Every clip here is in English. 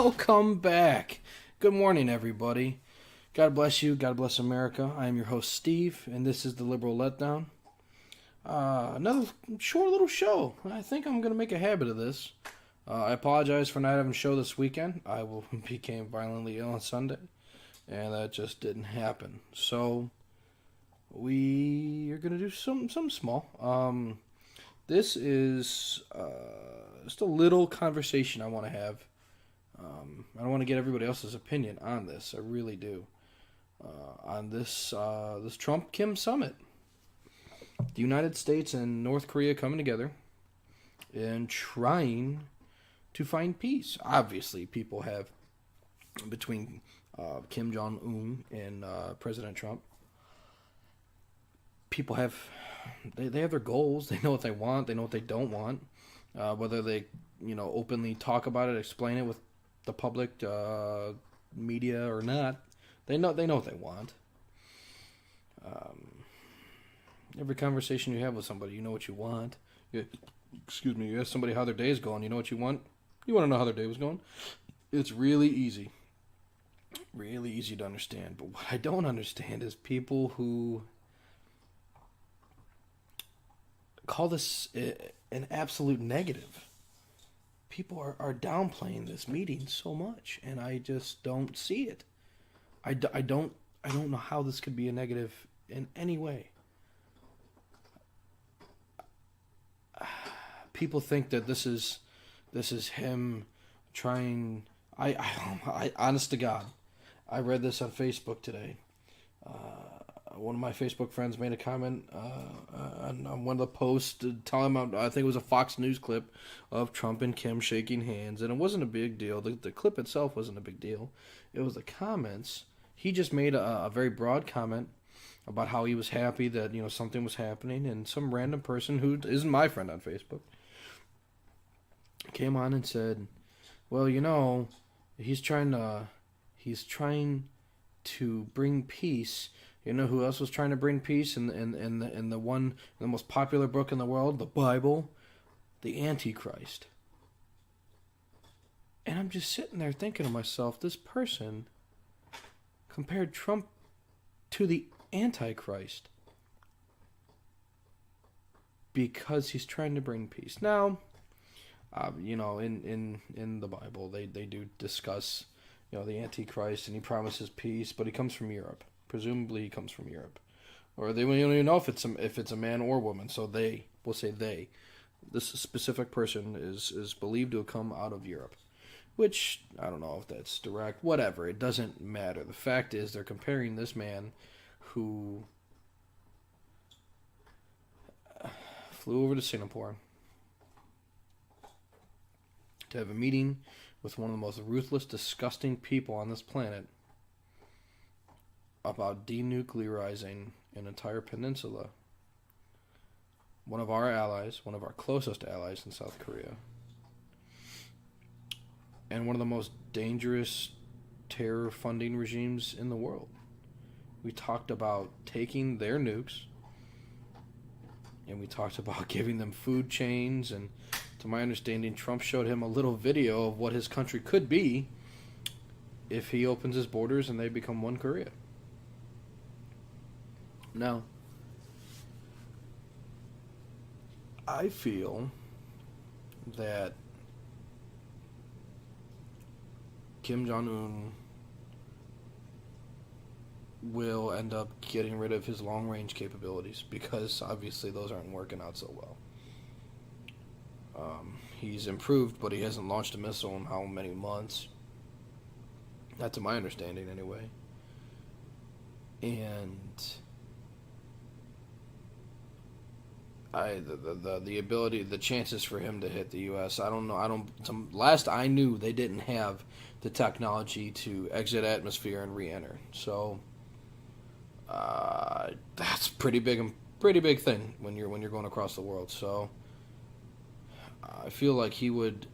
Welcome back. Good morning, everybody. God bless you. God bless America. I am your host, Steve, and this is the Liberal Letdown. Another short little show. I think I'm going to make a habit of this. I apologize for not having a show this weekend. Became violently ill on Sunday, and that just didn't happen. So we are going to do something small. This is just a little conversation I want to have. I don't want to get everybody else's opinion on this. I really do. On this Trump-Kim summit. The United States and North Korea coming together and trying to find peace. Obviously, people have, between Kim Jong-un and President Trump, people have, they have their goals. They know what they want. They know what they don't want. Whether they, openly talk about it, explain it with the public media or not, they know what they want. Every conversation you have with somebody, you know what you want. You ask somebody how their day is going, you know what you want. You want to know how their day was going. It's really easy to understand. But what I don't understand is people who call this an absolute negative. People are downplaying this meeting so much, and I just don't see it. I don't know how this could be a negative in any way. People think that this is him trying. I honest to God, I read this on Facebook today. One of my Facebook friends made a comment on one of the posts telling him, I think it was a Fox News clip of Trump and Kim shaking hands, and it wasn't a big deal. The clip itself wasn't a big deal. It was the comments. He just made a very broad comment about how he was happy that something was happening, and some random person who isn't my friend on Facebook came on and said, well, he's trying to bring peace. You know who else was trying to bring peace in the most popular book in the world, the Bible? The Antichrist. And I'm just sitting there thinking to myself, this person compared Trump to the Antichrist because he's trying to bring peace. Now, in the Bible, they do discuss, the Antichrist, and he promises peace, but he comes from Europe. Presumably, he comes from Europe, or they don't even know if it's a man or woman. So we'll say they. This specific person is believed to have come out of Europe, which I don't know if that's direct. Whatever, it doesn't matter. The fact is, they're comparing this man who flew over to Singapore to have a meeting with one of the most ruthless, disgusting people on this planet about denuclearizing an entire peninsula. One of our allies, one of our closest allies in South Korea, and one of the most dangerous terror funding regimes in the world. We talked about taking their nukes, and we talked about giving them food chains, and to my understanding, Trump showed him a little video of what his country could be if he opens his borders and they become one Korea. Now, I feel that Kim Jong-un will end up getting rid of his long-range capabilities because obviously those aren't working out so well. He's improved, but he hasn't launched a missile in how many months? That's to my understanding, anyway. And the ability, the chances for him to hit the U.S., I don't know. Last I knew, they didn't have the technology to exit atmosphere and re-enter. So that's pretty big thing when you're going across the world. So I feel like he would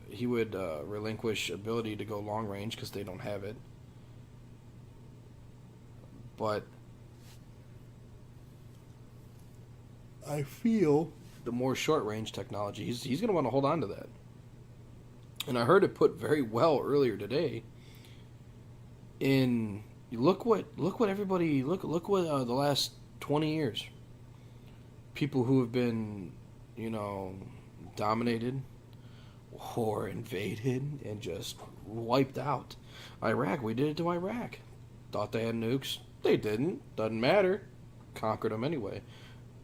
relinquish ability to go long range because they don't have it. But I feel the more short range technology, he's going to want to hold on to that. And I heard it put very well earlier today. In look what everybody look what the last 20 years, people who have been, dominated or invaded and just wiped out. Iraq, we did it to Iraq. Thought they had nukes. They didn't. Doesn't matter. Conquered them anyway.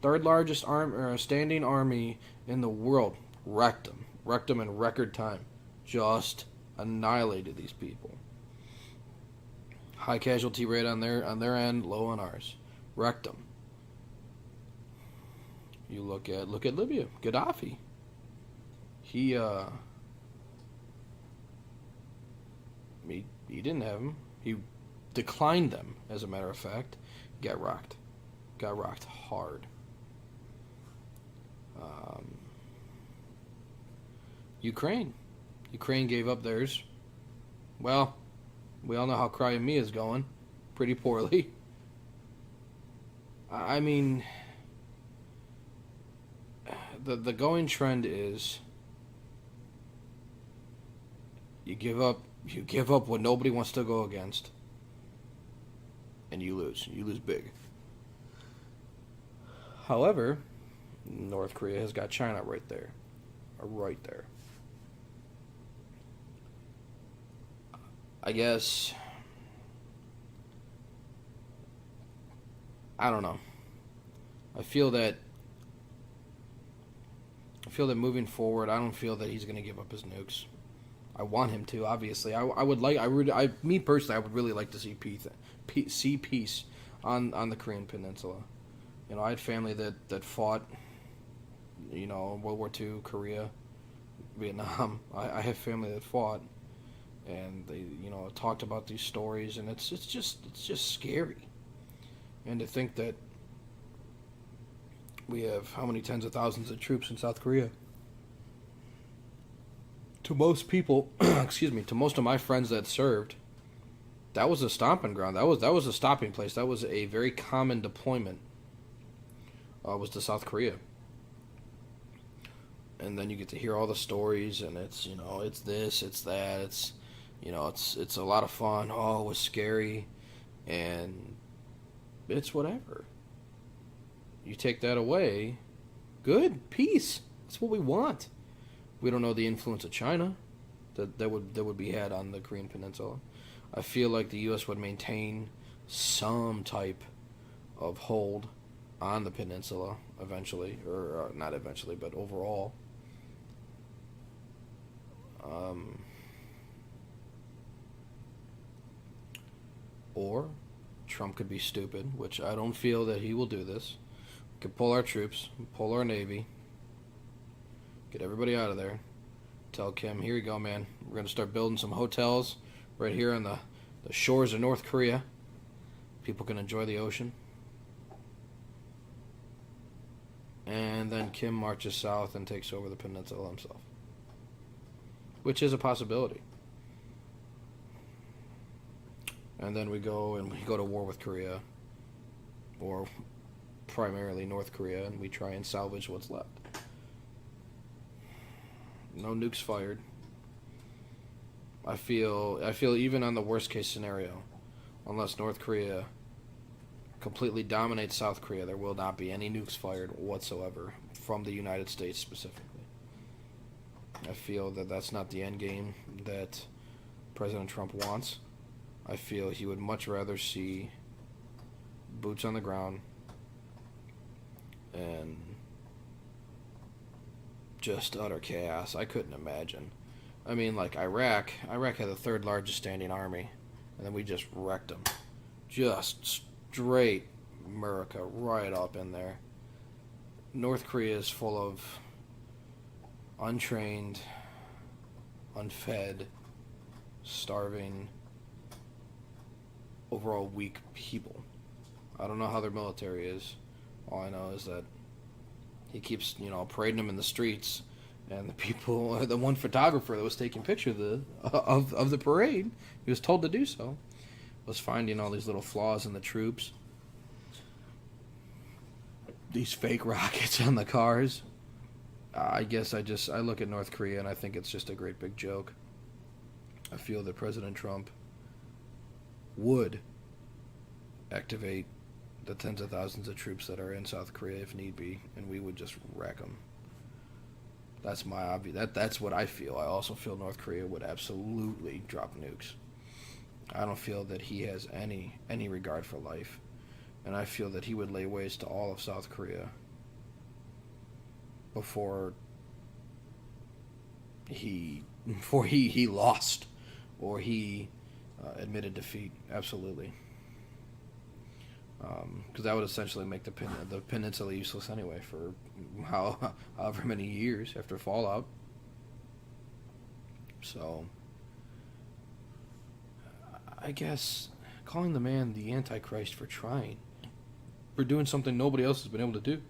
Third largest standing army in the world. Wrecked them. Wrecked them in record time. Just annihilated these people. High casualty rate on their end, low on ours. Wrecked them. You look at Libya. Gaddafi. He didn't have them. He declined them, as a matter of fact. Got rocked. Got rocked hard. Ukraine. Ukraine gave up theirs. Well, we all know how Crimea is going. Pretty poorly. I mean, the going trend is you give up what nobody wants to go against, and you lose. You lose big. However, North Korea has got China right there. Right there. I guess, I don't know. I feel that moving forward, I don't feel that he's going to give up his nukes. I want him to, obviously. Me personally, I would really like to see peace on the Korean Peninsula. I had family that fought, World War II, Korea, Vietnam. I have family that fought. And they, talked about these stories, and it's just scary. And to think that we have how many tens of thousands of troops in South Korea. To most people, to most of my friends that served, that was a stomping ground. That was a stopping place. That was a very common deployment. Was to South Korea. And then you get to hear all the stories, and it's it's this, it's that, it's it's a lot of fun. Oh, it was scary, and it's whatever. You take that away, good, peace. That's what we want. We don't know the influence of China that would be had on the Korean Peninsula. I feel like the U.S. would maintain some type of hold on the peninsula eventually, or not eventually, but overall. Or Trump could be stupid, which I don't feel that he will do this. We could pull our troops, pull our Navy, get everybody out of there. Tell Kim, here you go, man. We're going to start building some hotels right here on the shores of North Korea. People can enjoy the ocean. And then Kim marches south and takes over the peninsula himself. Which is a possibility. And then we go to war with Korea, or primarily North Korea, and we try and salvage what's left. No nukes fired. I feel even on the worst case scenario, unless North Korea completely dominates South Korea, there will not be any nukes fired whatsoever from the United States specifically. I feel that that's not the end game that President Trump wants. I feel he would much rather see boots on the ground and just utter chaos. I couldn't imagine. I mean, like Iraq had the third largest standing army, and then we just wrecked them. Just straight America right up in there. North Korea is full of untrained, unfed, starving, overall weak people. I don't know how their military is. All I know is that he keeps, parading them in the streets, and the people, the one photographer that was taking pictures of the parade, he was told to do so, was finding all these little flaws in the troops. These fake rockets on the cars. I guess I look at North Korea and I think it's just a great big joke. I feel that President Trump would activate the tens of thousands of troops that are in South Korea if need be, and we would just wreck them. That's my obvious. That's what I feel. I also feel North Korea would absolutely drop nukes. I don't feel that he has any regard for life, and I feel that he would lay waste to all of South Korea before he lost or he admitted defeat. Absolutely. Because that would essentially make the peninsula useless anyway for however many years after fallout. So, I guess calling the man the Antichrist for doing something nobody else has been able to do,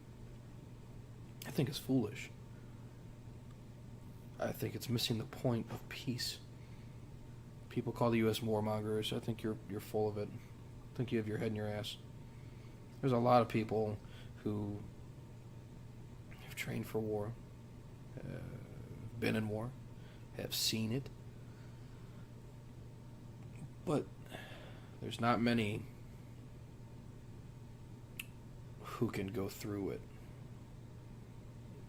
I think is foolish. I think it's missing the point of peace. People call the U.S. warmongers. I think you're full of it. I think you have your head in your ass. There's a lot of people who have trained for war, been in war, have seen it, but there's not many who can go through it.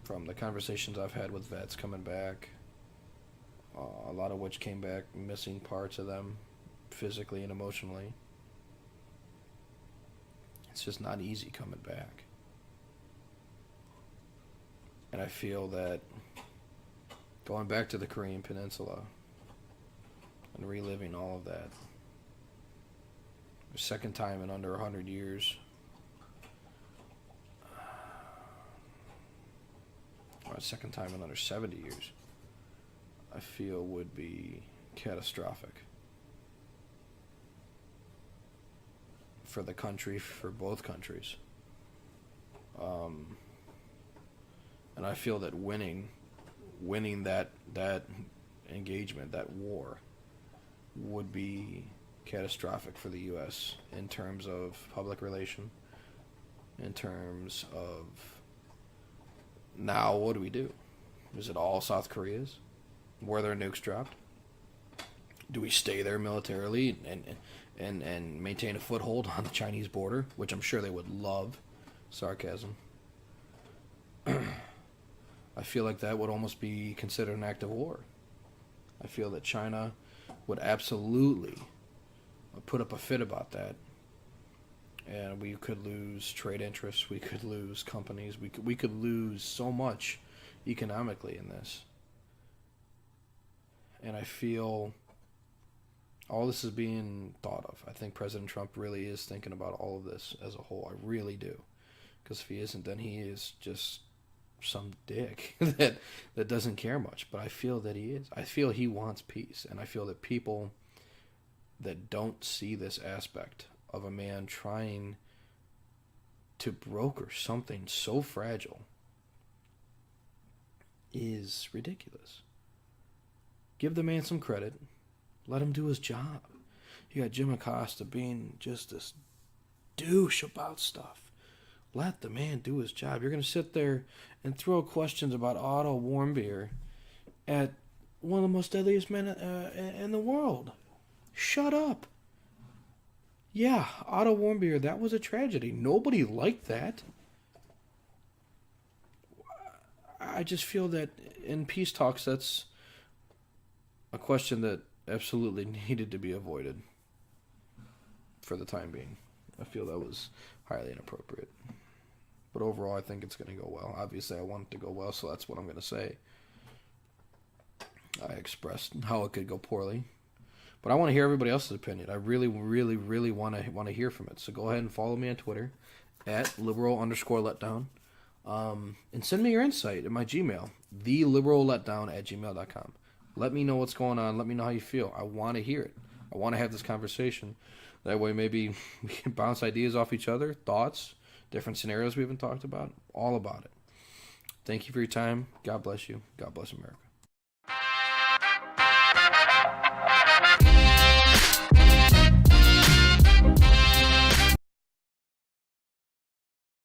From the conversations I've had with vets coming back, a lot of which came back missing parts of them, physically and emotionally. It's just not easy coming back. And I feel that going back to the Korean Peninsula and reliving all of that, the second time in under 100 years, or a second time in under 70 years, I feel would be catastrophic. For the country, for both countries. And I feel that winning that engagement, that war, would be catastrophic for the U.S. in terms of public relation, in terms of now what do we do? Is it all South Korea's? Were there nukes dropped? Do we stay there militarily and maintain a foothold on the Chinese border, which I'm sure they would love? Sarcasm. I feel like that would almost be considered an act of war. I feel that China would absolutely put up a fit about that, and we could lose trade interests, we could lose companies, we could lose so much economically in this. And I feel all this is being thought of. I think President Trump really is thinking about all of this as a whole. I really do. Because if he isn't, then he is just some dick that doesn't care much. But I feel that he is. I feel he wants peace. And I feel that people that don't see this aspect of a man trying to broker something so fragile is ridiculous. Give the man some credit. Let him do his job. You got Jim Acosta being just this douche about stuff. Let the man do his job. You're going to sit there and throw questions about Otto Warmbier at one of the most deadliest men in the world. Shut up. Yeah, Otto Warmbier, that was a tragedy. Nobody liked that. I just feel that in peace talks, that's a question that absolutely needed to be avoided for the time being. I feel that was highly inappropriate. But overall, I think it's going to go well. Obviously, I want it to go well, so that's what I'm going to say. I expressed how it could go poorly. But I want to hear everybody else's opinion. I really, really, really want to hear from it. So go ahead and follow me on Twitter at liberal_letdown. And send me your insight at my Gmail, theliberalletdown@gmail.com. Let me know what's going on. Let me know how you feel. I want to hear it. I want to have this conversation. That way maybe we can bounce ideas off each other, thoughts, different scenarios we haven't talked about, all about it. Thank you for your time. God bless you. God bless America.